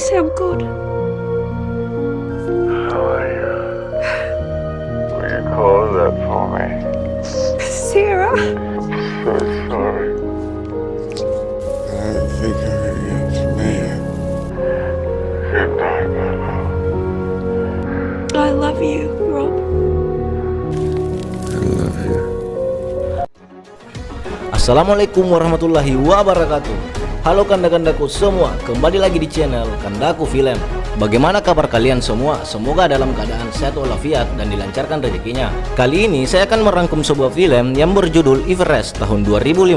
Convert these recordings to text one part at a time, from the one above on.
say I'm good. How are you? Will you call that for me? Sarah. So sorry. I didn't think of it yet for me. Good night, my love. I love you, Rob. I love you. Assalamualaikum warahmatullahi wabarakatuh. Halo kanda-kandaku semua, kembali lagi di channel Kandaku Film. Bagaimana kabar kalian semua? Semoga dalam keadaan sehat walafiat dan dilancarkan rezekinya. Kali ini saya akan merangkum sebuah film yang berjudul Everest tahun 2015.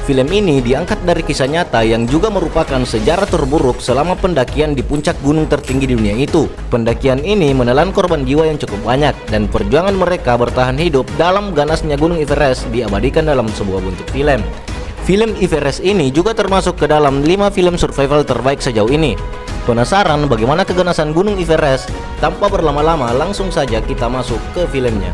Film ini diangkat dari kisah nyata yang juga merupakan sejarah terburuk selama pendakian di puncak gunung tertinggi di dunia itu. Pendakian ini menelan korban jiwa yang cukup banyak, dan perjuangan mereka bertahan hidup dalam ganasnya gunung Everest diabadikan dalam sebuah bentuk film. Film Everest ini juga termasuk ke dalam 5 film survival terbaik sejauh ini. Penasaran bagaimana keganasan gunung Everest? Tanpa berlama-lama, langsung saja kita masuk ke filmnya.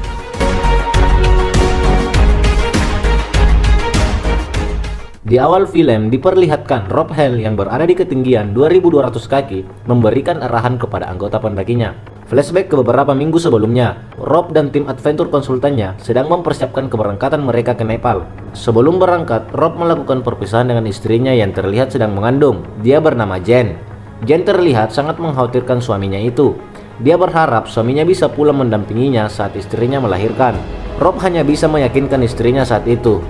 Di awal film diperlihatkan Rob Hale yang berada di ketinggian 2200 kaki memberikan arahan kepada anggota pendakinya. Flashback ke beberapa minggu sebelumnya, Rob dan tim adventure konsultannya sedang mempersiapkan keberangkatan mereka ke Nepal. Sebelum berangkat, Rob melakukan perpisahan dengan istrinya yang terlihat sedang mengandung. Dia bernama Jen. Jen terlihat sangat mengkhawatirkan suaminya itu. Dia berharap suaminya bisa pulang mendampinginya saat istrinya melahirkan. Rob hanya bisa meyakinkan istrinya saat itu.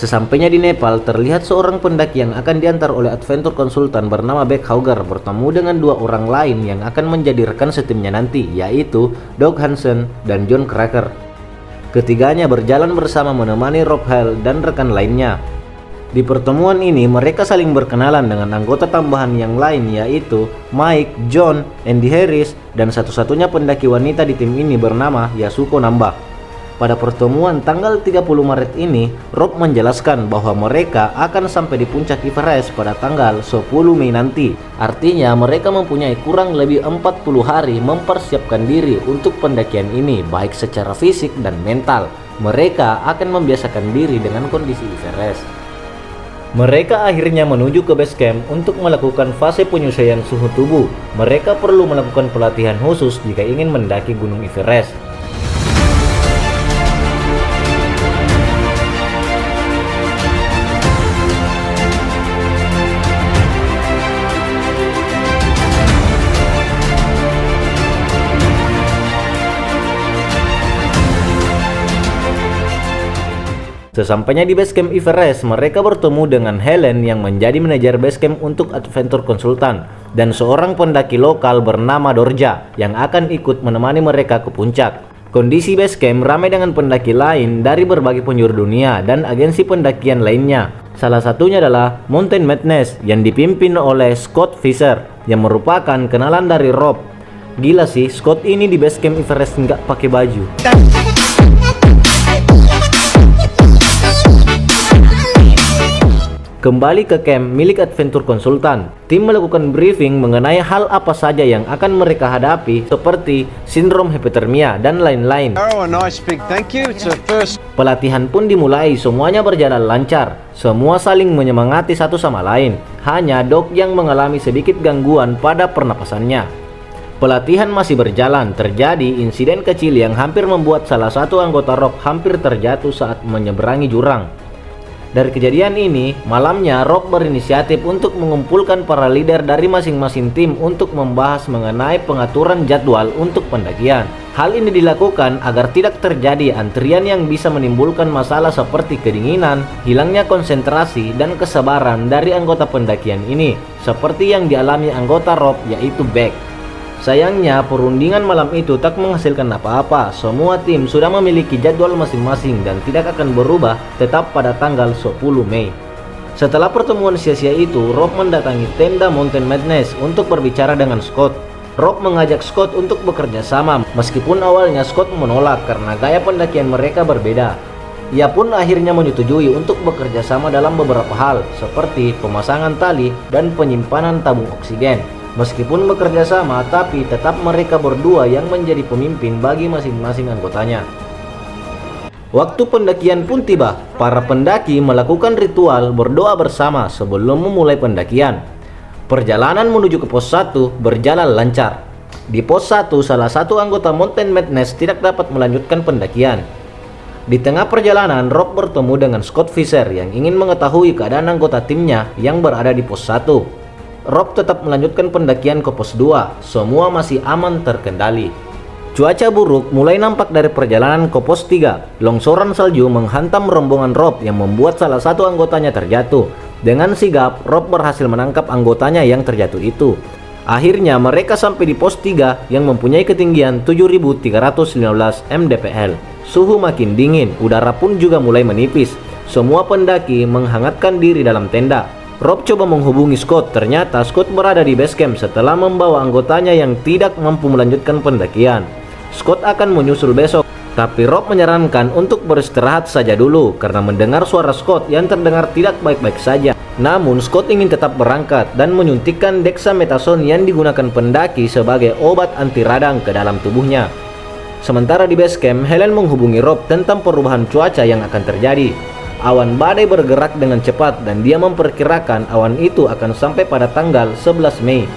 Sesampainya di Nepal, terlihat seorang pendaki yang akan diantar oleh adventure konsultan bernama Beck Hauger bertemu dengan 2 orang lain yang akan menjadi rekan setimnya nanti, yaitu Doug Hansen dan John Cracker. Ketiganya berjalan bersama menemani Rob Hale dan rekan lainnya. Di pertemuan ini mereka saling berkenalan dengan anggota tambahan yang lain, yaitu Mike, John, Andy Harris, dan satu-satunya pendaki wanita di tim ini bernama Yasuko Namba. Pada pertemuan tanggal 30 Maret ini, Rob menjelaskan bahwa mereka akan sampai di puncak Everest pada tanggal 10 Mei nanti. Artinya mereka mempunyai kurang lebih 40 hari mempersiapkan diri untuk pendakian ini, baik secara fisik dan mental. Mereka akan membiasakan diri dengan kondisi Everest. Mereka akhirnya menuju ke base camp untuk melakukan fase penyesuaian suhu tubuh. Mereka perlu melakukan pelatihan khusus jika ingin mendaki gunung Everest. Sesampainya di basecamp Everest, mereka bertemu dengan Helen yang menjadi manajer basecamp untuk adventure konsultan dan seorang pendaki lokal bernama Dorja yang akan ikut menemani mereka ke puncak. Kondisi basecamp ramai dengan pendaki lain dari berbagai penjuru dunia dan agensi pendakian lainnya. Salah satunya adalah Mountain Madness yang dipimpin oleh Scott Fisher yang merupakan kenalan dari Rob. Gila sih, Scott ini di basecamp Everest nggak pakai baju. Kembali ke camp milik adventure konsultan, tim melakukan briefing mengenai hal apa saja yang akan mereka hadapi seperti sindrom hipotermia dan lain-lain. Pelatihan pun dimulai, semuanya berjalan lancar. Semua saling menyemangati satu sama lain. Hanya Doc yang mengalami sedikit gangguan pada pernapasannya. Pelatihan masih berjalan, terjadi insiden kecil yang hampir membuat salah satu anggota Rob hampir terjatuh saat menyeberangi jurang. Dari kejadian ini, malamnya Rob berinisiatif untuk mengumpulkan para leader dari masing-masing tim untuk membahas mengenai pengaturan jadwal untuk pendakian. Hal ini dilakukan agar tidak terjadi antrian yang bisa menimbulkan masalah seperti kedinginan, hilangnya konsentrasi, dan kesabaran dari anggota pendakian ini, seperti yang dialami anggota Rob yaitu Beck. Sayangnya, perundingan malam itu tak menghasilkan apa-apa. Semua tim sudah memiliki jadwal masing-masing dan tidak akan berubah tetap pada tanggal 10 Mei. Setelah pertemuan sia-sia itu, Rob mendatangi tenda Mountain Madness untuk berbicara dengan Scott. Rob mengajak Scott untuk bekerja sama, meskipun awalnya Scott menolak karena gaya pendakian mereka berbeda. Ia pun akhirnya menyetujui untuk bekerja sama dalam beberapa hal, seperti pemasangan tali dan penyimpanan tabung oksigen. Meskipun bekerja sama, tapi tetap mereka berdua yang menjadi pemimpin bagi masing-masing anggotanya. Waktu pendakian pun tiba. Para pendaki melakukan ritual berdoa bersama sebelum memulai pendakian. Perjalanan menuju ke pos 1 berjalan lancar. Di pos 1, salah satu anggota Mountain Madness tidak dapat melanjutkan pendakian. Di tengah perjalanan, Rob bertemu dengan Scott Fisher yang ingin mengetahui keadaan anggota timnya yang berada di pos 1. Rob tetap melanjutkan pendakian ke pos 2. Semua masih aman terkendali. Cuaca buruk mulai nampak dari perjalanan ke pos 3. Longsoran salju menghantam rombongan Rob yang membuat salah satu anggotanya terjatuh. Dengan sigap, Rob berhasil menangkap anggotanya yang terjatuh itu. Akhirnya mereka sampai di pos 3 yang mempunyai ketinggian 7.315 mdpl. Suhu makin dingin, udara pun juga mulai menipis. Semua pendaki menghangatkan diri dalam tenda. Rob coba menghubungi Scott, ternyata Scott berada di base camp setelah membawa anggotanya yang tidak mampu melanjutkan pendakian. Scott akan menyusul besok, tapi Rob menyarankan untuk beristirahat saja dulu karena mendengar suara Scott yang terdengar tidak baik-baik saja. Namun Scott ingin tetap berangkat dan menyuntikkan dexamethasone yang digunakan pendaki sebagai obat anti radang ke dalam tubuhnya. Sementara di base camp, Helen menghubungi Rob tentang perubahan cuaca yang akan terjadi. Awan badai bergerak dengan cepat dan dia memperkirakan awan itu akan sampai pada tanggal 11 Mei.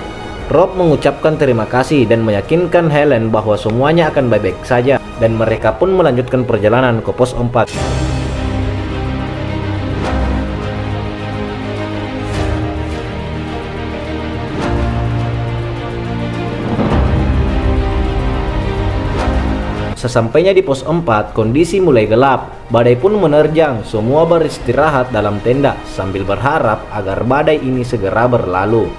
Rob mengucapkan terima kasih dan meyakinkan Helen bahwa semuanya akan baik-baik saja, dan mereka pun melanjutkan perjalanan ke pos 4. Sesampainya di pos 4, kondisi mulai gelap. Badai pun menerjang. Semua beristirahat dalam tenda sambil berharap agar badai ini segera berlalu.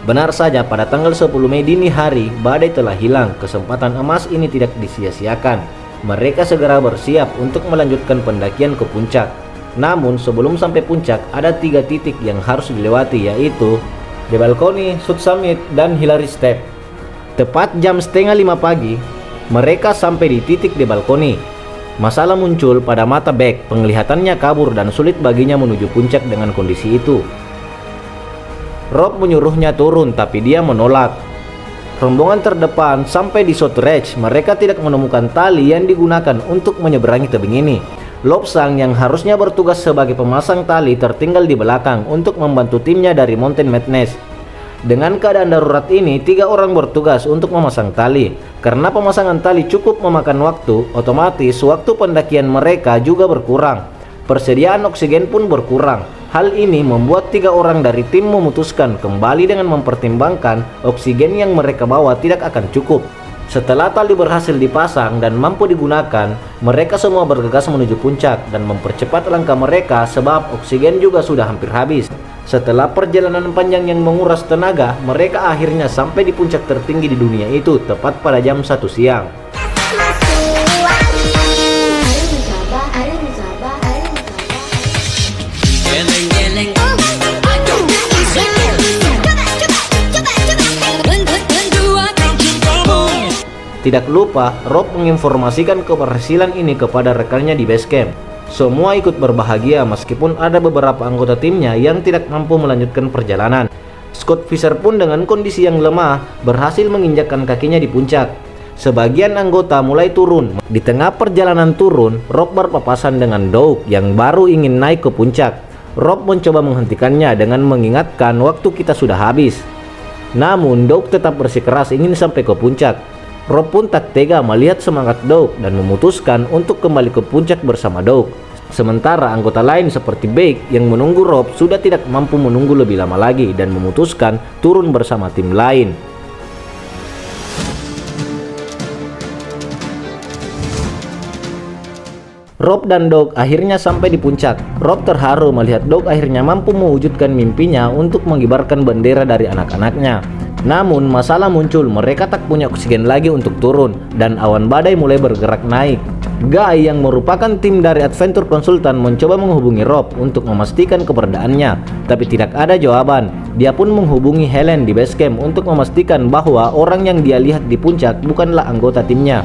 Benar saja, pada tanggal 10 Mei dini hari, badai telah hilang. Kesempatan emas ini tidak disia-siakan. Mereka segera bersiap untuk melanjutkan pendakian ke puncak. Namun sebelum sampai puncak, ada 3 titik yang harus dilewati, yaitu The Balcony, South Summit, dan Hillary Step. Tepat jam setengah 5 pagi, mereka sampai di titik The Balcony. Masalah muncul pada mata Beck, penglihatannya kabur dan sulit baginya menuju puncak dengan kondisi itu. Rob menyuruhnya turun, tapi dia menolak. Rombongan terdepan sampai di South Ridge. Mereka tidak menemukan tali yang digunakan untuk menyeberangi tebing ini. Lobsang yang harusnya bertugas sebagai pemasang tali tertinggal di belakang untuk membantu timnya dari Mountain Madness. Dengan keadaan darurat ini, 3 orang bertugas untuk memasang tali. Karena pemasangan tali cukup memakan waktu, otomatis waktu pendakian mereka juga berkurang. Persediaan oksigen pun berkurang. Hal ini membuat 3 orang dari tim memutuskan kembali dengan mempertimbangkan oksigen yang mereka bawa tidak akan cukup. Setelah tali berhasil dipasang dan mampu digunakan, mereka semua bergegas menuju puncak dan mempercepat langkah mereka sebab oksigen juga sudah hampir habis. Setelah perjalanan panjang yang menguras tenaga, mereka akhirnya sampai di puncak tertinggi di dunia itu tepat pada jam 1 siang. Tidak lupa, Rob menginformasikan keberhasilan ini kepada rekannya di base camp. Semua ikut berbahagia meskipun ada beberapa anggota timnya yang tidak mampu melanjutkan perjalanan. Scott Fisher pun dengan kondisi yang lemah berhasil menginjakkan kakinya di puncak. Sebagian anggota mulai turun. Di tengah perjalanan turun, Rob berpapasan dengan Doug yang baru ingin naik ke puncak. Rob mencoba menghentikannya dengan mengingatkan waktu kita sudah habis. Namun Doug tetap bersikeras ingin sampai ke puncak. Rob pun tak tega melihat semangat Doug dan memutuskan untuk kembali ke puncak bersama Doug. Sementara anggota lain seperti Beck yang menunggu Rob sudah tidak mampu menunggu lebih lama lagi dan memutuskan turun bersama tim lain. Rob dan Doug akhirnya sampai di puncak. Rob terharu melihat Doug akhirnya mampu mewujudkan mimpinya untuk mengibarkan bendera dari anak-anaknya. Namun masalah muncul, mereka tak punya oksigen lagi untuk turun dan awan badai mulai bergerak naik. Guy yang merupakan tim dari Adventure Consultant mencoba menghubungi Rob untuk memastikan keberadaannya, tapi tidak ada jawaban. Dia pun menghubungi Helen di base camp untuk memastikan bahwa orang yang dia lihat di puncak bukanlah anggota timnya.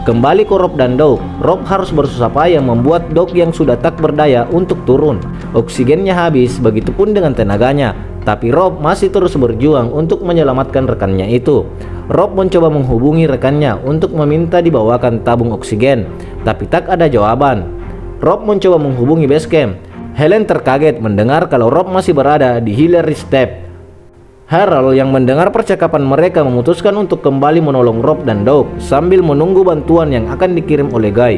Kembali ke Rob dan Doug, Rob harus bersusah payah membuat Doug yang sudah tak berdaya untuk turun. Oksigennya habis, begitupun dengan tenaganya. Tapi Rob masih terus berjuang untuk menyelamatkan rekannya itu. Rob mencoba menghubungi rekannya untuk meminta dibawakan tabung oksigen, tapi tak ada jawaban. Rob mencoba menghubungi base camp. Helen terkaget mendengar kalau Rob masih berada di Hillary Step. Harold yang mendengar percakapan mereka memutuskan untuk kembali menolong Rob dan Doug sambil menunggu bantuan yang akan dikirim oleh Guy.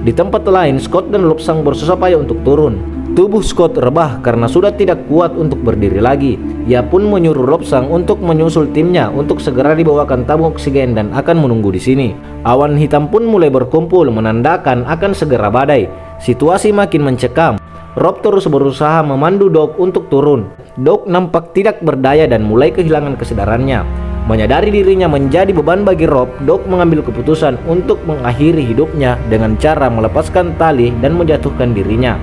Di tempat lain, Scott dan Lobsang berusaha payah untuk turun. Tubuh Scott rebah karena sudah tidak kuat untuk berdiri lagi. Ia pun menyuruh Lobsang untuk menyusul timnya untuk segera dibawakan tabung oksigen dan akan menunggu di sini. Awan hitam pun mulai berkumpul menandakan akan segera badai. Situasi makin mencekam. Rob terus berusaha memandu Doug untuk turun. Doug nampak tidak berdaya dan mulai kehilangan kesadarannya. Menyadari dirinya menjadi beban bagi Rob, Doug mengambil keputusan untuk mengakhiri hidupnya dengan cara melepaskan tali dan menjatuhkan dirinya.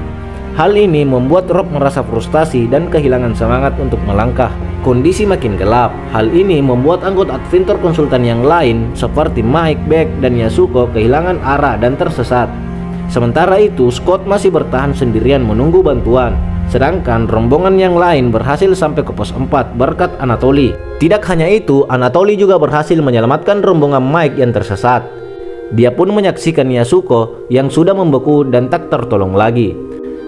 Hal ini membuat Rob merasa frustasi dan kehilangan semangat untuk melangkah. Kondisi makin gelap. Hal ini membuat anggota adventure konsultan yang lain seperti Mike, Beck, dan Yasuko kehilangan arah dan tersesat. Sementara itu, Scott masih bertahan sendirian menunggu bantuan. Sedangkan rombongan yang lain berhasil sampai ke pos 4 berkat Anatoly. Tidak hanya itu, Anatoly juga berhasil menyelamatkan rombongan Mike yang tersesat. Dia pun menyaksikan Yasuko yang sudah membeku dan tak tertolong lagi.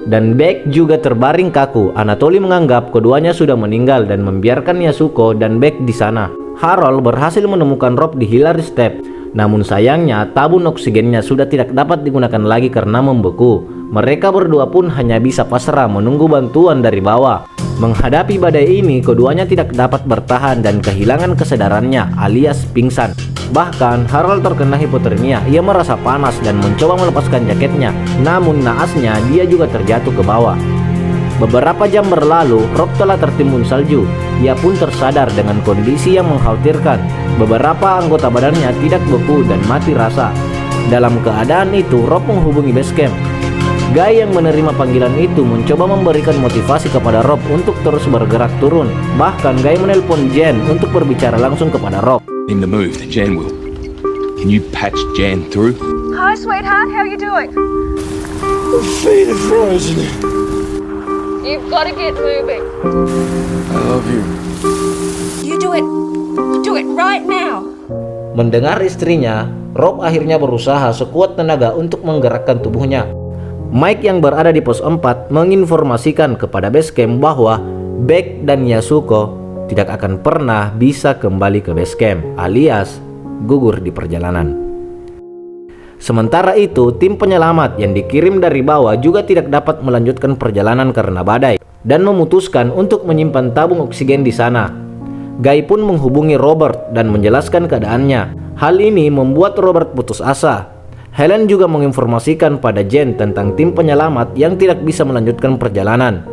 Dan Beck juga terbaring kaku. Anatoly menganggap keduanya sudah meninggal dan membiarkan Yasuko dan Beck di sana. Harold berhasil menemukan Rob di Hillary Step. Namun sayangnya tabung oksigennya sudah tidak dapat digunakan lagi karena membeku. Mereka berdua pun hanya bisa pasrah menunggu bantuan dari bawah. Menghadapi badai ini, keduanya tidak dapat bertahan dan kehilangan kesadarannya alias pingsan. Bahkan Harold terkena hipotermia. Ia merasa panas dan mencoba melepaskan jaketnya. Namun naasnya dia juga terjatuh ke bawah. Beberapa jam berlalu, Rob telah tertimbun salju. Ia pun tersadar dengan kondisi yang mengkhawatirkan. Beberapa anggota badannya tidak beku dan mati rasa. Dalam keadaan itu, Rob menghubungi base camp. Guy yang menerima panggilan itu mencoba memberikan motivasi kepada Rob untuk terus bergerak turun. Bahkan Guy menelpon Jen untuk berbicara langsung kepada Rob. In the move, Jan will. Can you patch Jan through? Hi, sweetheart. How are you doing? My feet are frozen. You've got to get moving. I love you. You do it. Do it right now. Mendengar istrinya, Rob akhirnya berusaha sekuat tenaga untuk menggerakkan tubuhnya. Mike yang berada di pos 4 menginformasikan kepada base camp bahwa Beck dan Yasuko tidak akan pernah bisa kembali ke base camp alias gugur di perjalanan. Sementara itu, tim penyelamat yang dikirim dari bawah juga tidak dapat melanjutkan perjalanan karena badai dan memutuskan untuk menyimpan tabung oksigen di sana. Guy pun menghubungi Robert dan menjelaskan keadaannya. Hal ini membuat Robert putus asa. Helen juga menginformasikan pada Jen tentang tim penyelamat yang tidak bisa melanjutkan perjalanan.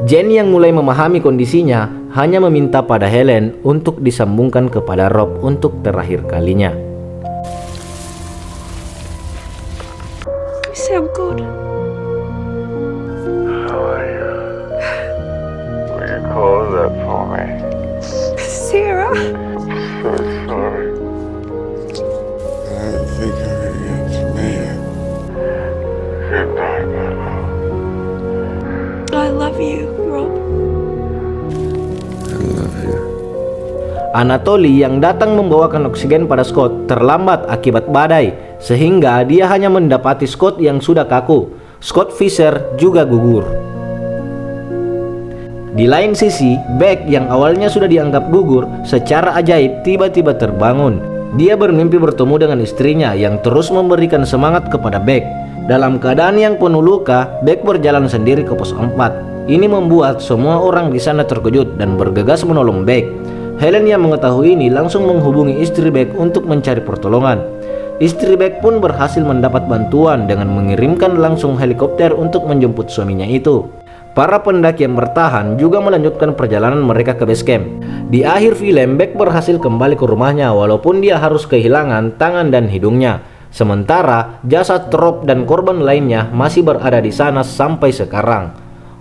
Jen yang mulai memahami kondisinya hanya meminta pada Helen untuk disambungkan kepada Rob untuk terakhir kalinya. You sound good. How are you? Will you call that for me? Sarah. So sorry. I didn't think I could get to man. Goodbye, my love. I love you, Rob. I love you. Anatoly yang datang membawakan oksigen pada Scott terlambat akibat badai, sehingga dia hanya mendapati Scott yang sudah kaku. Scott Fisher juga gugur. Di lain sisi, Beck yang awalnya sudah dianggap gugur, secara ajaib tiba-tiba terbangun. Dia bermimpi bertemu dengan istrinya yang terus memberikan semangat kepada Beck. Dalam keadaan yang penuh luka, Beck berjalan sendiri ke pos 4. Ini membuat semua orang di sana terkejut dan bergegas menolong Beck. Helen yang mengetahui ini langsung menghubungi istri Beck untuk mencari pertolongan. Istri Beck pun berhasil mendapat bantuan dengan mengirimkan langsung helikopter untuk menjemput suaminya itu. Para pendaki yang bertahan juga melanjutkan perjalanan mereka ke base camp. Di akhir film, Beck berhasil kembali ke rumahnya walaupun dia harus kehilangan tangan dan hidungnya. Sementara jasad Rob dan korban lainnya masih berada di sana sampai sekarang.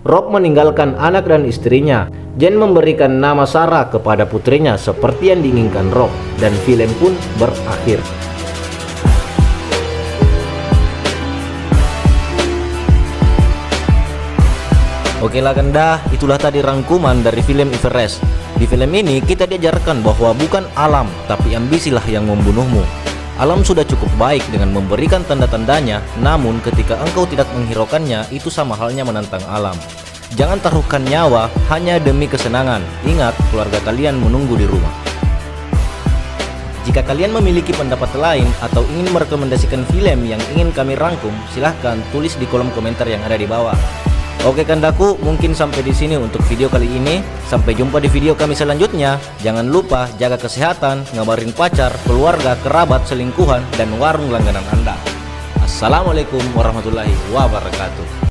Rob meninggalkan anak dan istrinya. Jen memberikan nama Sarah kepada putrinya seperti yang diinginkan Rob, dan film pun berakhir. Oke lah Ganda, itulah tadi rangkuman dari film Everest. Di film ini kita diajarkan bahwa bukan alam, tapi ambisilah yang membunuhmu. Alam sudah cukup baik dengan memberikan tanda-tandanya, namun ketika engkau tidak menghiraukannya, itu sama halnya menantang alam. Jangan taruhkan nyawa hanya demi kesenangan. Ingat, keluarga kalian menunggu di rumah. Jika kalian memiliki pendapat lain atau ingin merekomendasikan film yang ingin kami rangkum, silahkan tulis di kolom komentar yang ada di bawah. Oke kandaku, mungkin sampai di sini untuk video kali ini. Sampai jumpa di video kami selanjutnya. Jangan lupa jaga kesehatan, ngabarin pacar, keluarga, kerabat, selingkuhan, dan warung langganan Anda. Assalamualaikum warahmatullahi wabarakatuh.